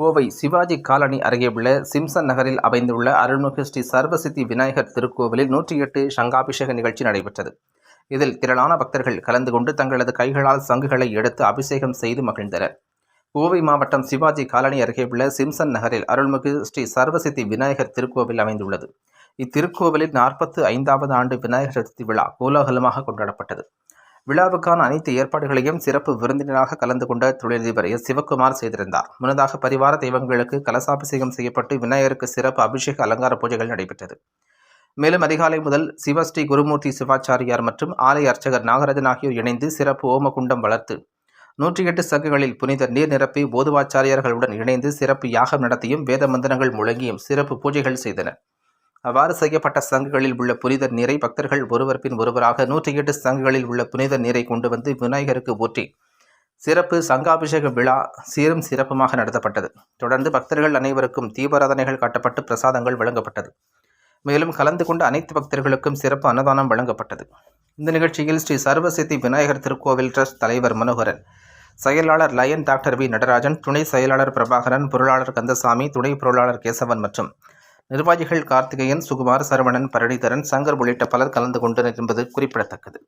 Kovai Sivaji colony அருகே உள்ள Simpson நகரில் அமைந்துள்ள அருள்மிகு ஸ்ரீ சர்வசித்தி விநாயகர் திருக்கோவிலில் 108 சங்காபிஷேக நிகழ்ச்சி நடைபெற்றது. இதில் திரளான பக்தர்கள் கலந்து கொண்டு தங்களது கைகளால் சங்குகளை எடுத்து அபிஷேகம் செய்து மகிழ்ந்தனர். கோவை மாவட்டம் சிவாஜி காலனி அருகே உள்ள சிம்சன் நகரில் அருள்மிகு ஸ்ரீ சர்வசித்தி விநாயகர் திருக்கோவில் அமைந்துள்ளது. இத்திருக்கோவிலில் 45வது ஆண்டு விநாயகர் சதுர்த்தி விழா கோலாகலமாக கொண்டாடப்பட்டது. விழாவுக்கான அனைத்து ஏற்பாடுகளையும் சிறப்பு விருந்தினராக கலந்து கொண்ட தொழிலதிபர் எஸ். சிவக்குமார் செய்திருந்தார். முன்னதாக பரிவார தெய்வங்களுக்கு கலசாபிஷேகம் செய்யப்பட்டு விநாயகருக்கு சிறப்பு அபிஷேக அலங்கார பூஜைகள் நடைபெற்றது. மேலும் அதிகாலை முதல் சிவஸ்ரீ குருமூர்த்தி சிவாச்சாரியார் மற்றும் ஆலய அர்ச்சகர் நாகராஜன் ஆகியோர் இணைந்து சிறப்பு ஓமகுண்டம் வளர்த்து 108 சங்குகளில் புனித நீர் நிரப்பி போதுவாச்சாரியார்களுடன் இணைந்து சிறப்பு யாகம் நடத்தியும் வேத மந்திரங்கள் முழங்கியும் சிறப்பு பூஜைகள் செய்தனர். அவ்வாறு செய்யப்பட்ட சங்குகளில் உள்ள புனித நீரை பக்தர்கள் ஒருவர் பின் ஒருவராக 108 சங்குகளில் உள்ள புனித நீரை கொண்டு வந்து விநாயகருக்கு ஊற்றி சிறப்பு சங்காபிஷேக விழா சீரும் சிறப்புமாக நடத்தப்பட்டது. தொடர்ந்து பக்தர்கள் அனைவருக்கும் தீபாராதனைகள் காட்டப்பட்டு பிரசாதங்கள் வழங்கப்பட்டது. மேலும் கலந்து கொண்ட அனைத்து பக்தர்களுக்கும் சிறப்பு அன்னதானம் வழங்கப்பட்டது. இந்த நிகழ்ச்சியில் ஸ்ரீ சர்வசித்தி விநாயகர் திருக்கோவில் ட்ரஸ்ட் தலைவர் மனோகரன், செயலாளர் லயன் டாக்டர் வி நடராஜன், துணை செயலாளர் பிரபாகரன், பொருளாளர் கந்தசாமி, துணை பொருளாளர் கேசவன் மற்றும் நிர்வாகிகள் கார்த்திகேயன், சுகுமார், சரவணன், பரணிதரன், சங்கர் உள்ளிட்ட பலர் கலந்து கொண்டனர் என்பது குறிப்பிடத்தக்கது.